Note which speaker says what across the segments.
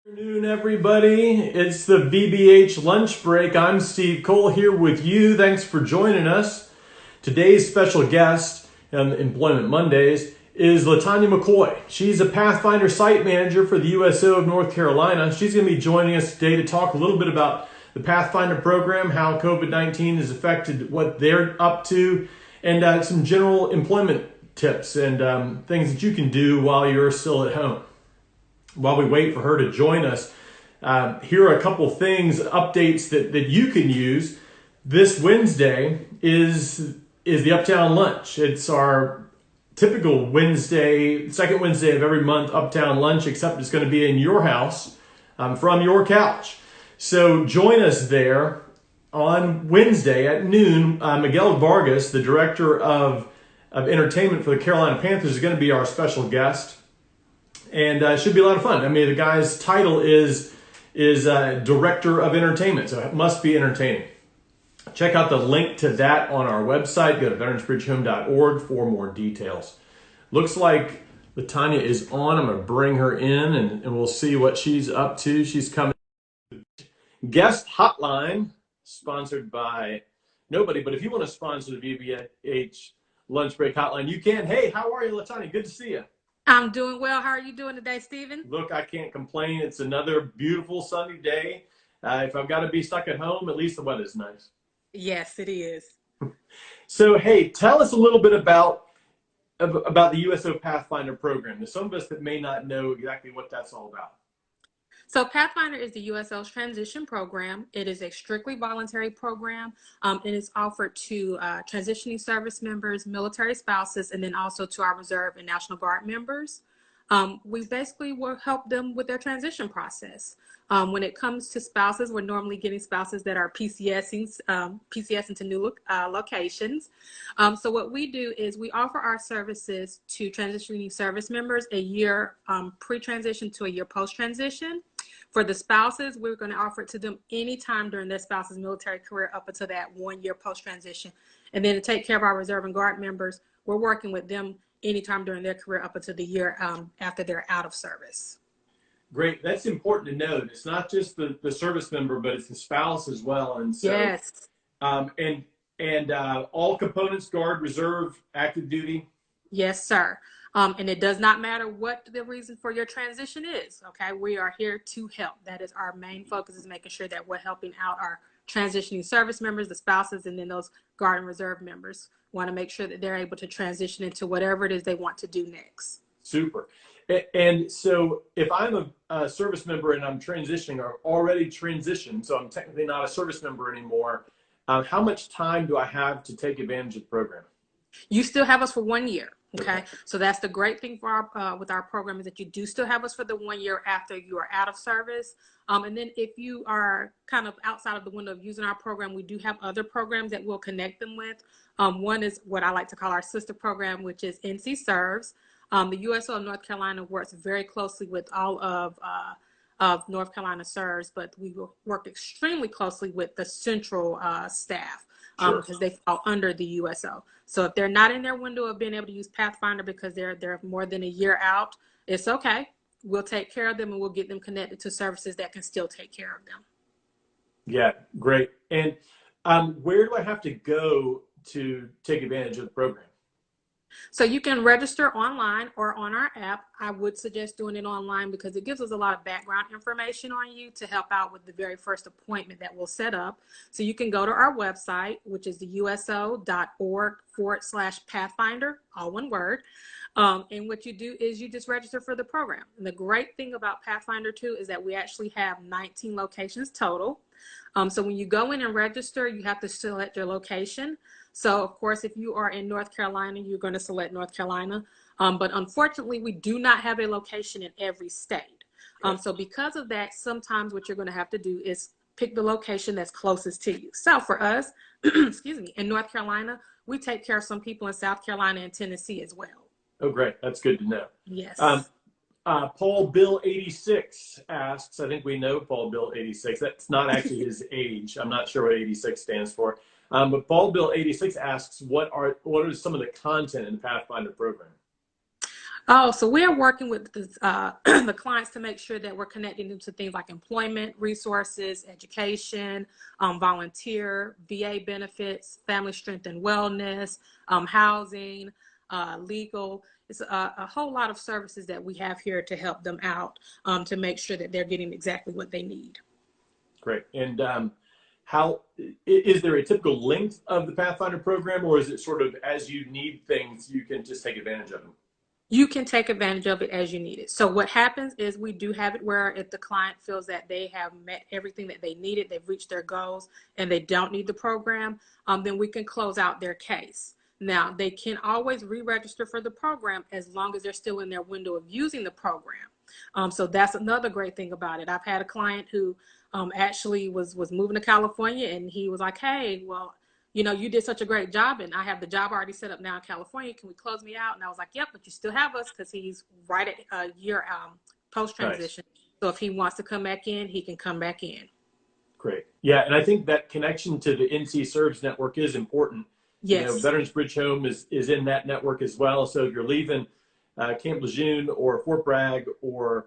Speaker 1: Good afternoon, everybody. It's the VBH Lunch Break. I'm Steve Cole here with you. Thanks for joining us. Today's special guest on Employment Mondays is LaTonia Mckoy. She's a Pathfinder site manager for the USO of North Carolina. She's going to be joining us today to talk a little bit about the Pathfinder program, how COVID-19 has affected what they're up to, and some general employment tips and things that you can do while you're still at home. While we wait for her to join us, here are a couple things, updates that you can use. This Wednesday is the Uptown Lunch. It's our typical Wednesday, second Wednesday of every month Uptown Lunch, except it's going to be in your house from your couch. So join us there on Wednesday at noon. Miguel Vargas, the director of entertainment for the Carolina Panthers, is going to be our special guest. And it should be a lot of fun. I mean, the guy's title is Director of Entertainment, so it must be entertaining. Check out the link to that on our website. Go to veteransbridgehome.org for more details. Looks like LaTonia is on. I'm going to bring her in, and we'll see what she's up to. She's coming. Guest Hotline, sponsored by nobody, but if you want to sponsor the VBH Lunch Break Hotline, you can. Hey, how are you, LaTonia? Good to see you.
Speaker 2: I'm doing well. How are you doing today, Stephen?
Speaker 1: Look, I can't complain. It's another beautiful sunny day. If I've got to be stuck at home, at least the weather's nice.
Speaker 2: Yes, it is.
Speaker 1: So, hey, tell us a little bit about the USO Pathfinder program. There's some of us that may not know exactly what that's all about.
Speaker 2: So Pathfinder is the USO's transition program. It is a strictly voluntary program, and it's offered to transitioning service members, military spouses, and then also to our Reserve and National Guard members. We basically will help them with their transition process. When it comes to spouses, we're normally getting spouses that are PCSing to new locations. So what we do is we offer our services to transitioning service members a year pre-transition to a year post-transition. For the spouses, we're going to offer it to them anytime during their spouse's military career up until that 1 year post-transition. And then to take care of our Reserve and Guard members, we're working with them anytime during their career up until the year after they're out of service.
Speaker 1: Great. That's important to note. It's not just the service member, but it's the spouse as well. And so,
Speaker 2: yes.
Speaker 1: And all components, Guard, Reserve, active duty.
Speaker 2: Yes, sir. And it does not matter what the reason for your transition is. Okay, we are here to help. That is our main focus, is making sure that we're helping out our transitioning service members, the spouses, and then those Guard and Reserve members. Want to make sure that they're able to transition into whatever it is they want to do next.
Speaker 1: Super. And so if I'm a service member and I'm transitioning or already transitioned, so I'm technically not a service member anymore, how much time do I have to take advantage of the program?
Speaker 2: You still have us for 1 year. Okay, so that's the great thing for our with our program, is that you do still have us for the 1 year after you are out of service. And then if you are kind of outside of the window of using our program, we do have other programs that we'll connect them with. One is what I like to call our sister program, which is NC Serves. The USO of North Carolina works very closely with all of North Carolina Serves, but we will work extremely closely with the central staff. Because they fall under the USO. So if they're not in their window of being able to use Pathfinder because they're more than a year out, it's okay. We'll take care of them, and we'll get them connected to services that can still take care of them.
Speaker 1: Yeah, great. And where do I have to go to take advantage of the program?
Speaker 2: So you can register online or on our app. I would suggest doing it online because it gives us a lot of background information on you to help out with the very first appointment that we'll set up. So you can go to our website, which is the uso.org/Pathfinder, all one word. And what you do is you just register for the program. And the great thing about Pathfinder 2 is that we actually have 19 locations total. So when you go in and register, you have to select your location. So, of course, if you are in North Carolina, you're going to select North Carolina. But unfortunately, we do not have a location in every state. So because of that, sometimes what you're going to have to do is pick the location that's closest to you. So for us, excuse me, in North Carolina, we take care of some people in South Carolina and Tennessee as well.
Speaker 1: Oh, great. That's good to know.
Speaker 2: Yes.
Speaker 1: Paul Bill 86 asks, I think we know Paul Bill 86. That's not actually his age. I'm not sure what 86 stands for. But Paul Bill 86 asks, what are some of the content in the Pathfinder program?
Speaker 2: Oh, so we're working with the clients to make sure that we're connecting them to things like employment, resources, education, volunteer, VA benefits, family strength and wellness, housing, legal. It's a whole lot of services that we have here to help them out to make sure that they're getting exactly what they need.
Speaker 1: Great. And how is there a typical length of the Pathfinder program, or is it sort of as you need things, you can just take advantage of them?
Speaker 2: You can take advantage of it as you need it. So what happens is we do have it where if the client feels that they have met everything that they needed, they've reached their goals, and they don't need the program, then we can close out their case. Now, they can always re-register for the program as long as they're still in their window of using the program. So that's another great thing about it. I've had a client who actually was moving to California, and he was like, hey, well, you did such a great job, and I have the job already set up now in California. Can we close me out? And I was like, yep, but you still have us, because he's right at a year post-transition.
Speaker 1: Nice.
Speaker 2: So if he wants to come back in, he can come back in.
Speaker 1: Great. Yeah, and I think that connection to the NC Serves network is important.
Speaker 2: Yes.
Speaker 1: Veterans Bridge Home is in that network as well. So if you're leaving Camp Lejeune or Fort Bragg or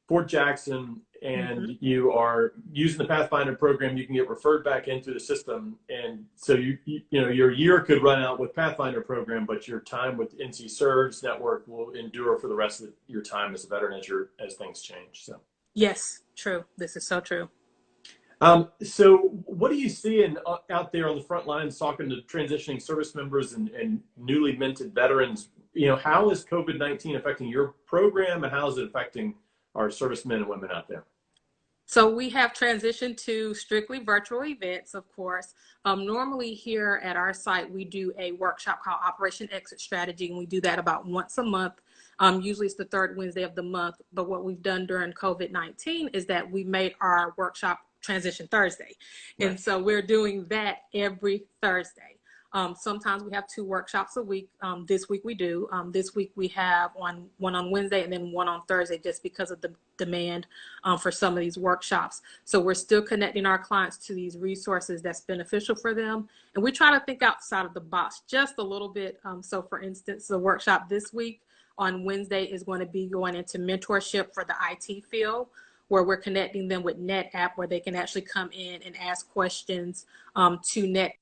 Speaker 1: Fort Jackson, and you are using the Pathfinder program, you can get referred back into the system. And so your year could run out with Pathfinder program, but your time with NC Serves network will endure for the rest of your time as a veteran as things change. So
Speaker 2: yes, true. This is so true.
Speaker 1: So what are you seeing out there on the front lines talking to transitioning service members and newly minted veterans? How is COVID-19 affecting your program, and how is it affecting our servicemen and women out there?
Speaker 2: So we have transitioned to strictly virtual events, of course. Normally here at our site, we do a workshop called Operation Exit Strategy, and we do that about once a month. Usually it's the third Wednesday of the month. But what we've done during COVID-19 is that we made our workshop Transition Thursday.
Speaker 1: Right.
Speaker 2: And so we're doing that every Thursday. Sometimes we have 2 workshops a week. This week we do. This week we have one on Wednesday and then one on Thursday, just because of the demand for some of these workshops. So we're still connecting our clients to these resources that's beneficial for them. And we try to think outside of the box just a little bit. So for instance, the workshop this week on Wednesday is going to be going into mentorship for the IT field, where we're connecting them with NetApp, where they can actually come in and ask questions to Net.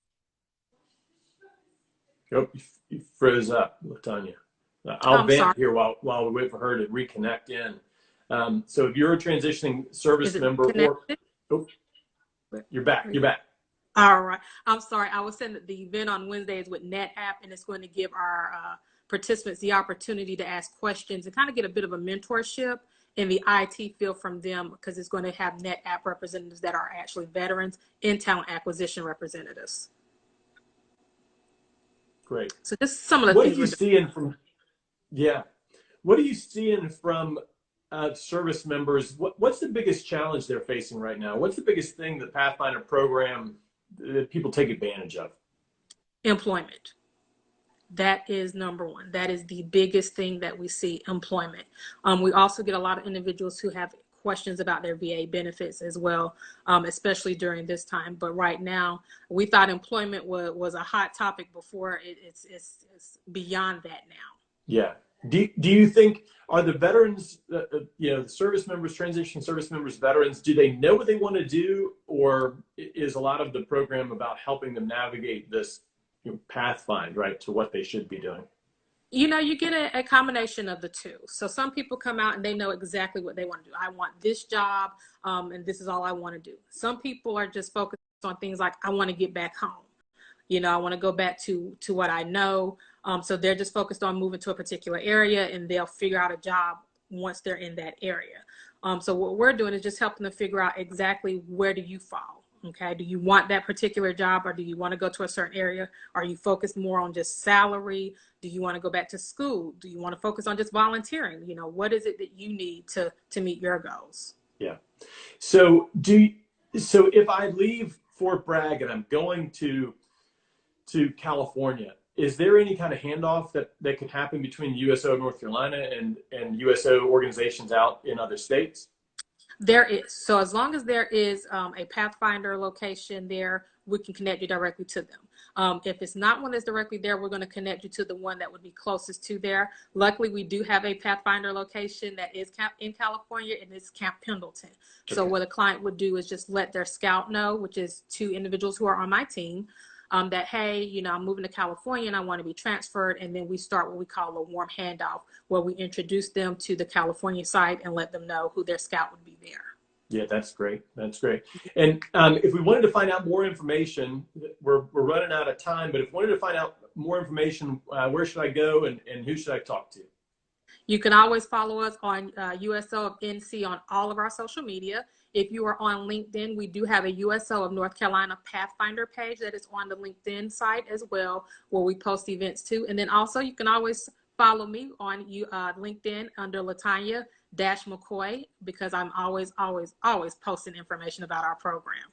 Speaker 1: Oh, you froze up, LaTonia. I'll vent
Speaker 2: Sorry.
Speaker 1: here while we wait for her to reconnect in. So if you're a transitioning service member, you're back. You're back.
Speaker 2: All right. I'm sorry. I was saying that the event on Wednesday is with NetApp, and it's going to give our participants the opportunity to ask questions and kind of get a bit of a mentorship in the IT field from them, because it's going to have NetApp representatives that are actually veterans and talent acquisition representatives.
Speaker 1: Great.
Speaker 2: So just some of the
Speaker 1: what
Speaker 2: things
Speaker 1: are you seeing from? Yeah. What are you seeing from service members? What's the biggest challenge they're facing right now? What's the biggest thing the Pathfinder program that people take advantage of?
Speaker 2: Employment. That is number one. That is the biggest thing that we see, employment. We also get a lot of individuals who have questions about their VA benefits as well, especially during this time. But right now, we thought employment was a hot topic before. It's beyond that now.
Speaker 1: Yeah. Do you think, are the veterans, the service members, transitioning service members, veterans, do they know what they want to do, or is a lot of the program about helping them navigate this pathfind, right, to what they should be doing?
Speaker 2: You get a combination of the two. So some people come out and they know exactly what they want to do. I want this job, and this is all I want to do. Some people are just focused on things like, I want to get back home. I want to go back to what I know. So they're just focused on moving to a particular area, and they'll figure out a job once they're in that area. So what we're doing is just helping them figure out exactly where do you fall. Okay, do you want that particular job, or do you want to go to a certain area? Are you focused more on just salary? Do you want to go back to school? Do you want to focus on just volunteering? What is it that you need to meet your goals?
Speaker 1: Yeah. So if I leave Fort Bragg and I'm going to California, is there any kind of handoff that could happen between USO of North Carolina and USO organizations out in other states?
Speaker 2: There is. So as long as there is a Pathfinder location there, we can connect you directly to them. If it's not one that's directly there, we're going to connect you to the one that would be closest to there. Luckily, we do have a Pathfinder location that is in California, and it's Camp Pendleton. So
Speaker 1: Okay.
Speaker 2: what a client would do is just let their scout know, which is 2 individuals who are on my team, that, hey, you know, I'm moving to California and I want to be transferred. And then we start what we call a warm handoff, where we introduce them to the California site and let them know who their scout would be there.
Speaker 1: Yeah, that's great. That's great. And if we wanted to find out more information, we're running out of time, but if we wanted to find out more information, where should I go and who should I talk to?
Speaker 2: You can always follow us on USO of N.C. on all of our social media. If you are on LinkedIn, we do have a USO of North Carolina Pathfinder page that is on the LinkedIn site as well, where we post events too. And then also you can always follow me on LinkedIn under LaTonia Mckoy, because I'm always posting information about our program.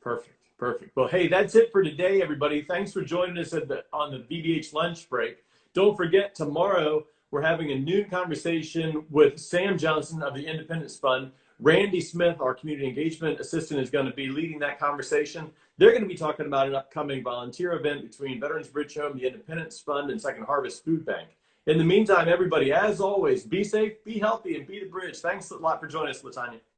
Speaker 1: Perfect. Perfect. Well, hey, that's it for today, everybody. Thanks for joining us on the VBH Lunch Break. Don't forget, tomorrow we're having a noon conversation with Sam Johnson of the Independence Fund. Randy Smith, our community engagement assistant, is going to be leading that conversation. They're going to be talking about an upcoming volunteer event between Veterans Bridge Home, the Independence Fund, and Second Harvest Food Bank. In the meantime, everybody, as always, be safe, be healthy, and be the bridge. Thanks a lot for joining us, LaTonia.